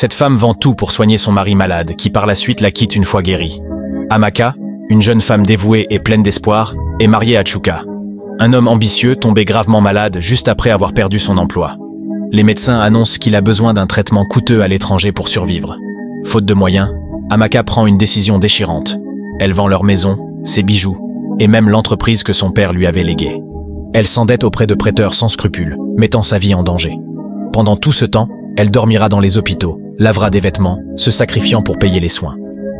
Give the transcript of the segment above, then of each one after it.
Cette femme vend tout pour soigner son mari malade, qui par la suite la quitte une fois guéri. Amaka, une jeune femme dévouée et pleine d'espoir, est mariée à Chuka, un homme ambitieux tombé gravement malade juste après avoir perdu son emploi. Les médecins annoncent qu'il a besoin d'un traitement coûteux à l'étranger pour survivre. Faute de moyens, Amaka prend une décision déchirante. Elle vend leur maison, ses bijoux, et même l'entreprise que son père lui avait léguée. Elle s'endette auprès de prêteurs sans scrupules, mettant sa vie en danger. Pendant tout ce temps, elle dormira dans les hôpitaux, lavera des vêtements, se sacrifiant pour payer les soins.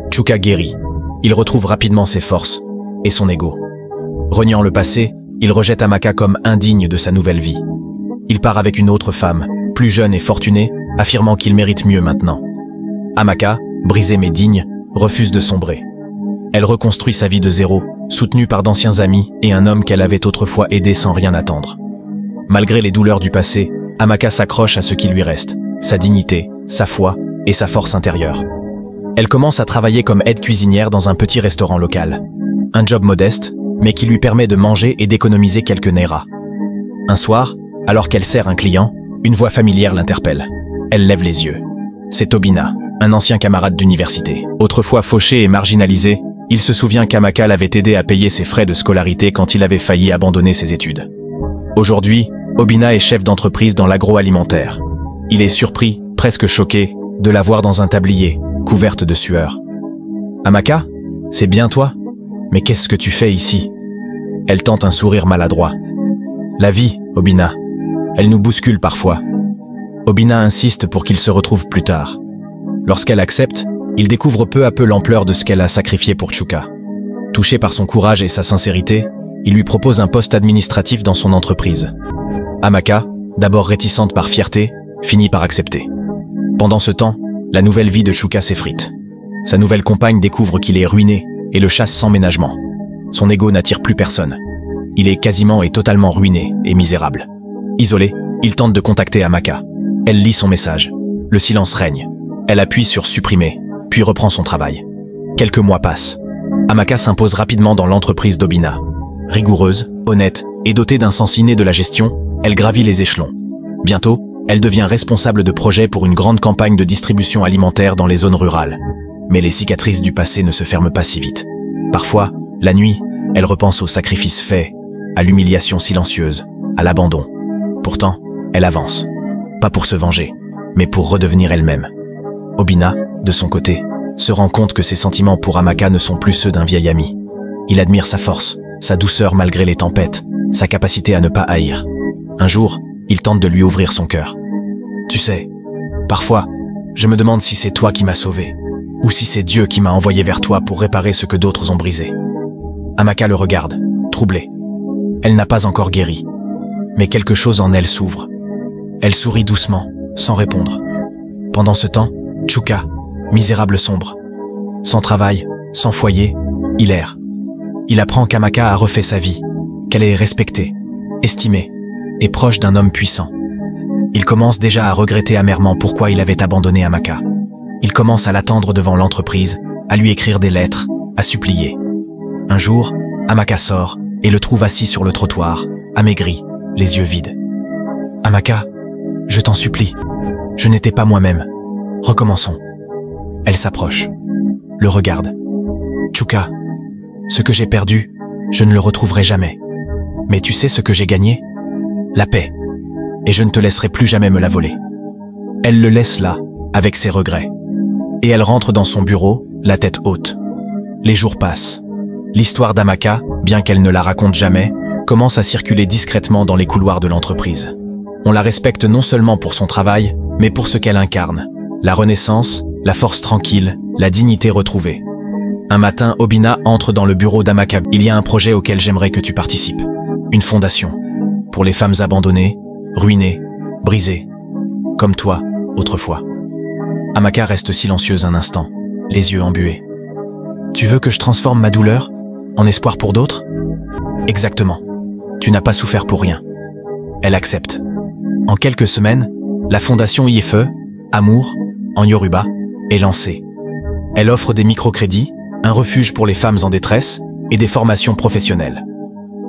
Chuka guérit. Il retrouve rapidement ses forces et son ego. Reniant le passé, il rejette Amaka comme indigne de sa nouvelle vie. Il part avec une autre femme, plus jeune et fortunée, affirmant qu'il mérite mieux maintenant. Amaka, brisée mais digne, refuse de sombrer. Elle reconstruit sa vie de zéro, soutenue par d'anciens amis et un homme qu'elle avait autrefois aidé sans rien attendre. Malgré les douleurs du passé, Amaka s'accroche à ce qui lui reste, sa dignité, sa foi et sa force intérieure. Elle commence à travailler comme aide cuisinière dans un petit restaurant local. Un job modeste, mais qui lui permet de manger et d'économiser quelques nairas. Un soir, alors qu'elle sert un client, une voix familière l'interpelle. Elle lève les yeux. C'est Obina, un ancien camarade d'université. Autrefois fauché et marginalisé, il se souvient qu'Amaka l'avait aidé à payer ses frais de scolarité quand il avait failli abandonner ses études. Aujourd'hui, Obina est chef d'entreprise dans l'agroalimentaire. Il est surpris, presque choqué, de la voir dans un tablier, couverte de sueur. « Amaka, c'est bien toi? Mais qu'est-ce que tu fais ici ?» Elle tente un sourire maladroit. « La vie, Obina. Elle nous bouscule parfois. » Obina insiste pour qu'ils se retrouvent plus tard. Lorsqu'elle accepte, il découvre peu à peu l'ampleur de ce qu'elle a sacrifié pour Chuka. Touché par son courage et sa sincérité, il lui propose un poste administratif dans son entreprise. Amaka, d'abord réticente par fierté, finit par accepter. Pendant ce temps, la nouvelle vie de Chuka s'effrite. Sa nouvelle compagne découvre qu'il est ruiné et le chasse sans ménagement. Son ego n'attire plus personne. Il est quasiment et totalement ruiné et misérable. Isolé, il tente de contacter Amaka. Elle lit son message. Le silence règne. Elle appuie sur supprimer, puis reprend son travail. Quelques mois passent. Amaka s'impose rapidement dans l'entreprise d'Obina. Rigoureuse, honnête et dotée d'un sens inné de la gestion, elle gravit les échelons. Bientôt, elle devient responsable de projet pour une grande campagne de distribution alimentaire dans les zones rurales. Mais les cicatrices du passé ne se ferment pas si vite. Parfois, la nuit, elle repense aux sacrifices faits, à l'humiliation silencieuse, à l'abandon. Pourtant, elle avance. Pas pour se venger, mais pour redevenir elle-même. Obina, de son côté, se rend compte que ses sentiments pour Amaka ne sont plus ceux d'un vieil ami. Il admire sa force, sa douceur malgré les tempêtes, sa capacité à ne pas haïr. Un jour, il tente de lui ouvrir son cœur. « Tu sais, parfois, je me demande si c'est toi qui m'as sauvé, ou si c'est Dieu qui m'a envoyé vers toi pour réparer ce que d'autres ont brisé. » Amaka le regarde, troublée. Elle n'a pas encore guéri, mais quelque chose en elle s'ouvre. Elle sourit doucement, sans répondre. Pendant ce temps, Chuka, misérable sombre. Sans travail, sans foyer, il erre. Il apprend qu'Amaka a refait sa vie, qu'elle est respectée, estimée et proche d'un homme puissant. Il commence déjà à regretter amèrement pourquoi il avait abandonné Amaka. Il commence à l'attendre devant l'entreprise, à lui écrire des lettres, à supplier. Un jour, Amaka sort et le trouve assis sur le trottoir, amaigri, les yeux vides. « Amaka, je t'en supplie, je n'étais pas moi-même. Recommençons. » Elle s'approche, le regarde. « Chuka, ce que j'ai perdu, je ne le retrouverai jamais. Mais tu sais ce que j'ai gagné? La paix. Et je ne te laisserai plus jamais me la voler. » Elle le laisse là, avec ses regrets. Et elle rentre dans son bureau, la tête haute. Les jours passent. L'histoire d'Amaka, bien qu'elle ne la raconte jamais, commence à circuler discrètement dans les couloirs de l'entreprise. On la respecte non seulement pour son travail, mais pour ce qu'elle incarne. La renaissance, la force tranquille, la dignité retrouvée. Un matin, Obina entre dans le bureau d'Amaka. « Il y a un projet auquel j'aimerais que tu participes. Une fondation. Pour les femmes abandonnées, ruinées, brisées. Comme toi, autrefois. » Amaka reste silencieuse un instant, les yeux embués. « Tu veux que je transforme ma douleur en espoir pour d'autres? » Exactement. Tu n'as pas souffert pour rien. Elle accepte. En quelques semaines, la fondation IFE, Amour, en Yoruba, est lancée. Elle offre des microcrédits, un refuge pour les femmes en détresse et des formations professionnelles.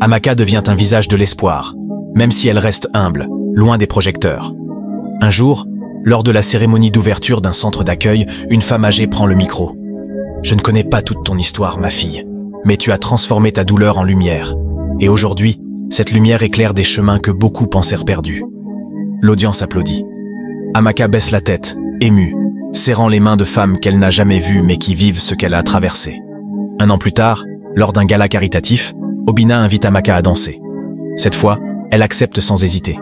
Amaka devient un visage de l'espoir, même si elle reste humble, loin des projecteurs. Un jour, Lors de la cérémonie d'ouverture d'un centre d'accueil, une femme âgée prend le micro. « Je ne connais pas toute ton histoire, ma fille, mais tu as transformé ta douleur en lumière. Et aujourd'hui, cette lumière éclaire des chemins que beaucoup pensèrent perdus. » L'audience applaudit. Amaka baisse la tête, émue, serrant les mains de femmes qu'elle n'a jamais vues mais qui vivent ce qu'elle a traversé. Un an plus tard, lors d'un gala caritatif, Obinna invite Amaka à danser. Cette fois, elle accepte sans hésiter.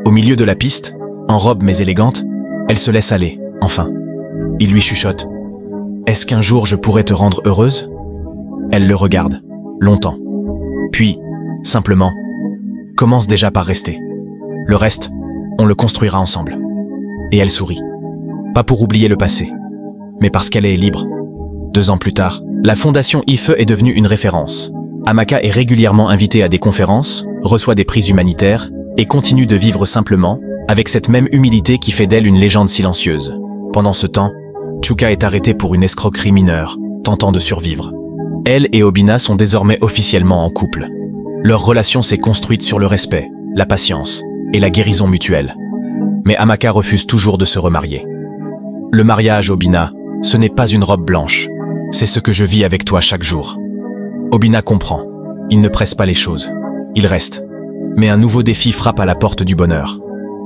Au milieu de la piste, en robe mais élégante, elle se laisse aller, enfin. Il lui chuchote. « Est-ce qu'un jour je pourrais te rendre heureuse ?» Elle le regarde, longtemps. Puis, simplement, commence déjà par rester. Le reste, on le construira ensemble. Et elle sourit. Pas pour oublier le passé, mais parce qu'elle est libre. 2 ans plus tard, la fondation IFE est devenue une référence. Amaka est régulièrement invitée à des conférences, reçoit des prix humanitaires et continue de vivre simplement, avec cette même humilité qui fait d'elle une légende silencieuse. Pendant ce temps, Chuka est arrêtée pour une escroquerie mineure, tentant de survivre. Elle et Obinna sont désormais officiellement en couple. Leur relation s'est construite sur le respect, la patience et la guérison mutuelle. Mais Amaka refuse toujours de se remarier. Le mariage, Obinna, ce n'est pas une robe blanche. C'est ce que je vis avec toi chaque jour. Obinna comprend. Il ne presse pas les choses. Il reste. Mais un nouveau défi frappe à la porte du bonheur.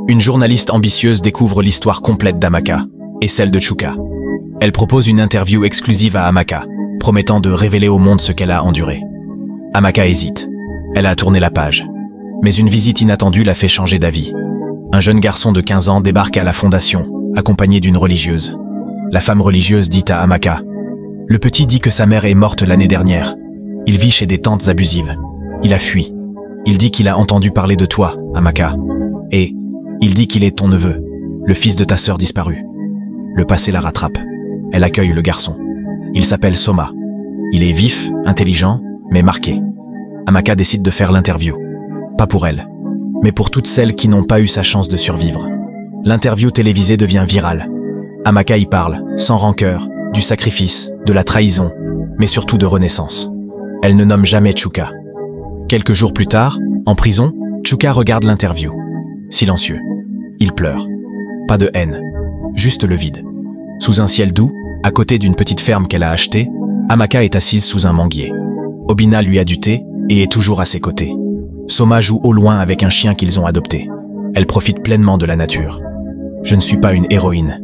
Une journaliste ambitieuse découvre l'histoire complète d'Amaka et celle de Chuka. Elle propose une interview exclusive à Amaka, promettant de révéler au monde ce qu'elle a enduré. Amaka hésite. Elle a tourné la page. Mais une visite inattendue la fait changer d'avis. Un jeune garçon de 15 ans débarque à la fondation, accompagné d'une religieuse. La femme religieuse dit à Amaka: « Le petit dit que sa mère est morte l'année dernière. Il vit chez des tantes abusives. Il a fui. Il dit qu'il a entendu parler de toi, Amaka. Et il dit qu'il est ton neveu, le fils de ta sœur disparue. » Le passé la rattrape. Elle accueille le garçon. Il s'appelle Soma. Il est vif, intelligent, mais marqué. Amaka décide de faire l'interview. Pas pour elle, mais pour toutes celles qui n'ont pas eu sa chance de survivre. L'interview télévisée devient virale. Amaka y parle, sans rancœur, du sacrifice, de la trahison, mais surtout de renaissance. Elle ne nomme jamais Chuka. Quelques jours plus tard, en prison, Chuka regarde l'interview. Silencieux. Il pleure. Pas de haine, juste le vide. Sous un ciel doux, à côté d'une petite ferme qu'elle a achetée, Amaka est assise sous un manguier. Obinna lui a du thé et est toujours à ses côtés. Soma joue au loin avec un chien qu'ils ont adopté. Elle profite pleinement de la nature. Je ne suis pas une héroïne,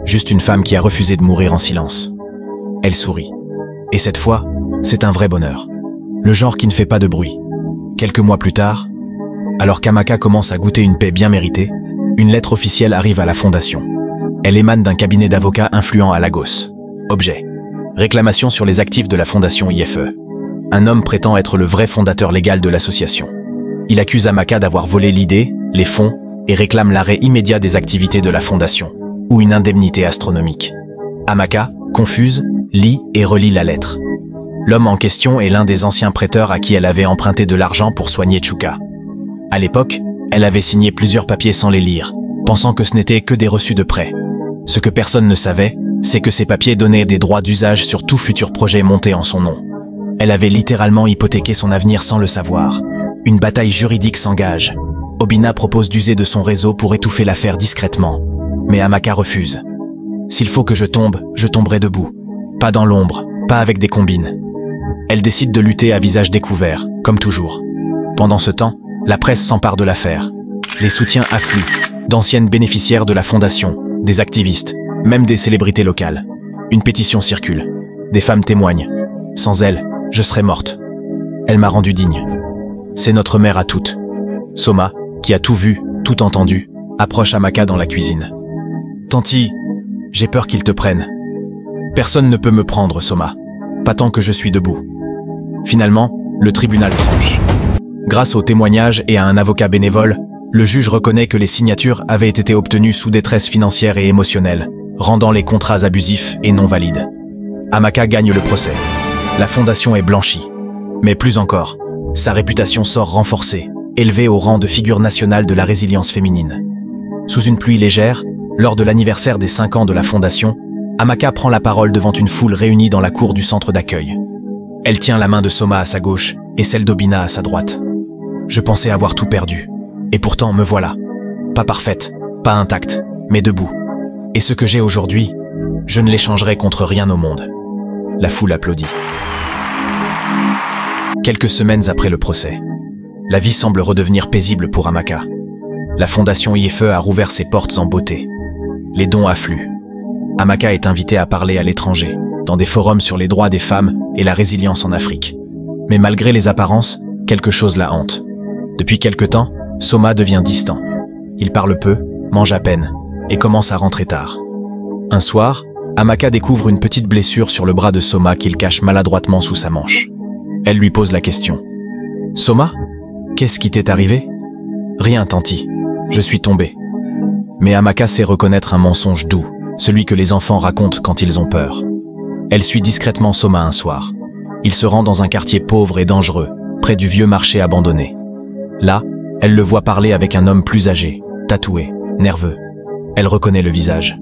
juste une femme qui a refusé de mourir en silence. Elle sourit. Et cette fois, c'est un vrai bonheur. Le genre qui ne fait pas de bruit. Quelques mois plus tard, alors qu'Amaka commence à goûter une paix bien méritée, une lettre officielle arrive à la fondation. Elle émane d'un cabinet d'avocats influent à Lagos. Objet: réclamation sur les actifs de la fondation IFE. Un homme prétend être le vrai fondateur légal de l'association. Il accuse Amaka d'avoir volé l'idée, les fonds, et réclame l'arrêt immédiat des activités de la fondation, ou une indemnité astronomique. Amaka, confuse, lit et relit la lettre. L'homme en question est l'un des anciens prêteurs à qui elle avait emprunté de l'argent pour soigner Chuka. À l'époque, elle avait signé plusieurs papiers sans les lire, pensant que ce n'était que des reçus de prêt. Ce que personne ne savait, c'est que ces papiers donnaient des droits d'usage sur tout futur projet monté en son nom. Elle avait littéralement hypothéqué son avenir sans le savoir. Une bataille juridique s'engage. Obinna propose d'user de son réseau pour étouffer l'affaire discrètement. Mais Amaka refuse. S'il faut que je tombe, je tomberai debout. Pas dans l'ombre, pas avec des combines. Elle décide de lutter à visage découvert, comme toujours. Pendant ce temps, la presse s'empare de l'affaire. Les soutiens affluent, d'anciennes bénéficiaires de la fondation, des activistes, même des célébrités locales. Une pétition circule. Des femmes témoignent. Sans elle, je serais morte. Elle m'a rendu digne. C'est notre mère à toutes. Soma, qui a tout vu, tout entendu, approche Amaka dans la cuisine. « Tanti, j'ai peur qu'ils te prennent. »« Personne ne peut me prendre, Soma. Pas tant que je suis debout. » Finalement, le tribunal tranche. Grâce aux témoignages et à un avocat bénévole, le juge reconnaît que les signatures avaient été obtenues sous détresse financière et émotionnelle, rendant les contrats abusifs et non valides. Amaka gagne le procès. La fondation est blanchie. Mais plus encore, sa réputation sort renforcée, élevée au rang de figure nationale de la résilience féminine. Sous une pluie légère, lors de l'anniversaire des 5 ans de la fondation, Amaka prend la parole devant une foule réunie dans la cour du centre d'accueil. Elle tient la main de Soma à sa gauche et celle d'Obinna à sa droite. « Je pensais avoir tout perdu. Et pourtant, me voilà. Pas parfaite, pas intacte, mais debout. Et ce que j'ai aujourd'hui, je ne l'échangerai contre rien au monde. La foule applaudit. Quelques semaines après le procès, la vie semble redevenir paisible pour Amaka. La fondation IFE a rouvert ses portes en beauté. Les dons affluent. Amaka est invitée à parler à l'étranger, dans des forums sur les droits des femmes et la résilience en Afrique. Mais malgré les apparences, quelque chose la hante. Depuis quelque temps, Soma devient distant. Il parle peu, mange à peine, et commence à rentrer tard. Un soir, Amaka découvre une petite blessure sur le bras de Soma qu'il cache maladroitement sous sa manche. Elle lui pose la question. « Soma, qu'est-ce qui t'est arrivé ?»« Rien, tanti. Je suis tombé. » Mais Amaka sait reconnaître un mensonge doux, celui que les enfants racontent quand ils ont peur. Elle suit discrètement Soma un soir. Il se rend dans un quartier pauvre et dangereux, près du vieux marché abandonné. Là, elle le voit parler avec un homme plus âgé, tatoué, nerveux. Elle reconnaît le visage.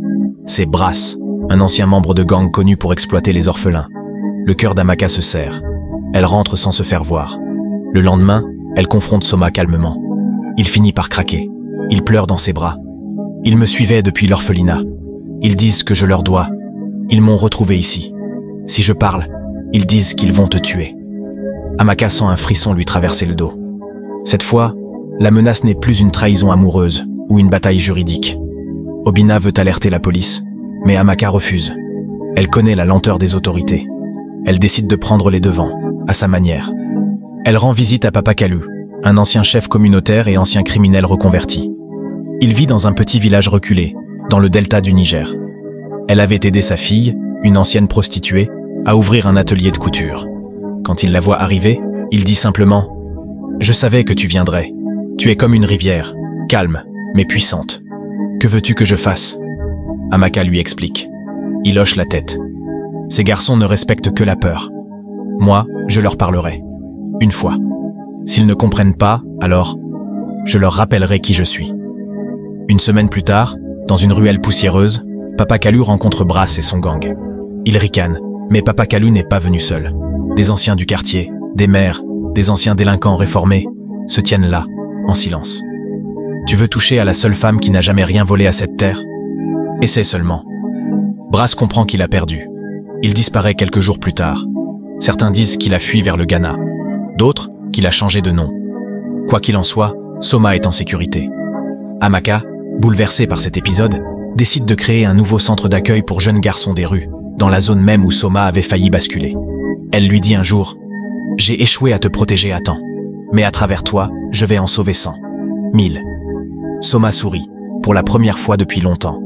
C'est Brass, un ancien membre de gang connu pour exploiter les orphelins. Le cœur d'Amaka se serre. Elle rentre sans se faire voir. Le lendemain, elle confronte Soma calmement. Il finit par craquer. Il pleure dans ses bras. Ils me suivaient depuis l'orphelinat. Ils disent que je leur dois. Ils m'ont retrouvé ici. Si je parle, ils disent qu'ils vont te tuer. Amaka sent un frisson lui traverser le dos. Cette fois, la menace n'est plus une trahison amoureuse ou une bataille juridique. Obina veut alerter la police, mais Amaka refuse. Elle connaît la lenteur des autorités. Elle décide de prendre les devants, à sa manière. Elle rend visite à Papa Kalou, un ancien chef communautaire et ancien criminel reconverti. Il vit dans un petit village reculé, dans le delta du Niger. Elle avait aidé sa fille, une ancienne prostituée, à ouvrir un atelier de couture. Quand il la voit arriver, il dit simplement « Je savais que tu viendrais. Tu es comme une rivière, calme, mais puissante. Que veux-tu que je fasse ?» Amaka lui explique. Il hoche la tête. Ces garçons ne respectent que la peur. Moi, je leur parlerai. Une fois. S'ils ne comprennent pas, alors, je leur rappellerai qui je suis. Une semaine plus tard, dans une ruelle poussiéreuse, Papa Kalou rencontre Brass et son gang. Il ricane, mais Papa Kalou n'est pas venu seul. Des anciens du quartier, des maires, des anciens délinquants réformés, se tiennent là, en silence. Tu veux toucher à la seule femme qui n'a jamais rien volé à cette terre? Essaie seulement. Brass comprend qu'il a perdu. Il disparaît quelques jours plus tard. Certains disent qu'il a fui vers le Ghana. D'autres, qu'il a changé de nom. Quoi qu'il en soit, Soma est en sécurité. Amaka, bouleversée par cet épisode, décide de créer un nouveau centre d'accueil pour jeunes garçons des rues, dans la zone même où Soma avait failli basculer. Elle lui dit un jour « J'ai échoué à te protéger à temps, mais à travers toi, je vais en sauver 100, 1000. » Soma sourit, pour la première fois depuis longtemps.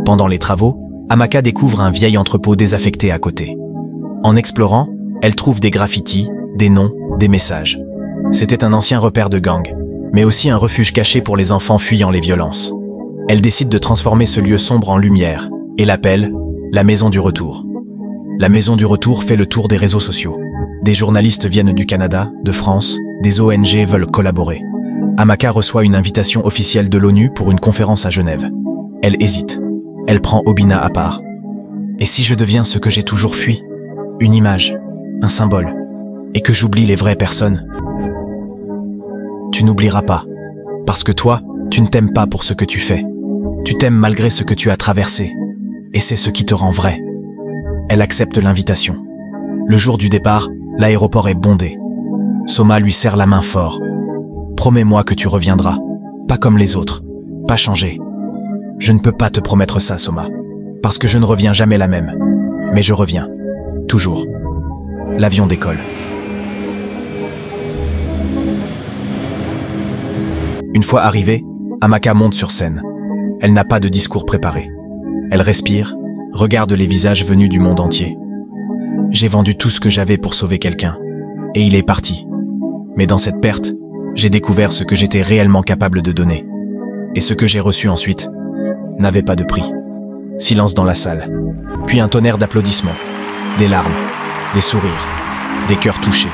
Pendant les travaux, Amaka découvre un vieil entrepôt désaffecté à côté. En explorant, elle trouve des graffitis, des noms, des messages. C'était un ancien repère de gang, mais aussi un refuge caché pour les enfants fuyant les violences. Elle décide de transformer ce lieu sombre en lumière et l'appelle la Maison du Retour. La Maison du Retour fait le tour des réseaux sociaux. Des journalistes viennent du Canada, de France, des ONG veulent collaborer. Amaka reçoit une invitation officielle de l'ONU pour une conférence à Genève. Elle hésite. Elle prend Obina à part. Et si je deviens ce que j'ai toujours fui? Une image, un symbole, et que j'oublie les vraies personnes? Tu n'oublieras pas, parce que toi, tu ne t'aimes pas pour ce que tu fais. Tu t'aimes malgré ce que tu as traversé, et c'est ce qui te rend vrai. Elle accepte l'invitation. Le jour du départ, l'aéroport est bondé. Soma lui serre la main fort. Promets-moi que tu reviendras, pas comme les autres, pas changé. Je ne peux pas te promettre ça, Soma, parce que je ne reviens jamais la même. Mais je reviens, toujours. L'avion décolle. Une fois arrivée, Amaka monte sur scène. Elle n'a pas de discours préparé. Elle respire, regarde les visages venus du monde entier. J'ai vendu tout ce que j'avais pour sauver quelqu'un, et il est parti. Mais dans cette perte, j'ai découvert ce que j'étais réellement capable de donner. Et ce que j'ai reçu ensuite n'avait pas de prix. Silence dans la salle, puis un tonnerre d'applaudissements, des larmes, des sourires, des cœurs touchés.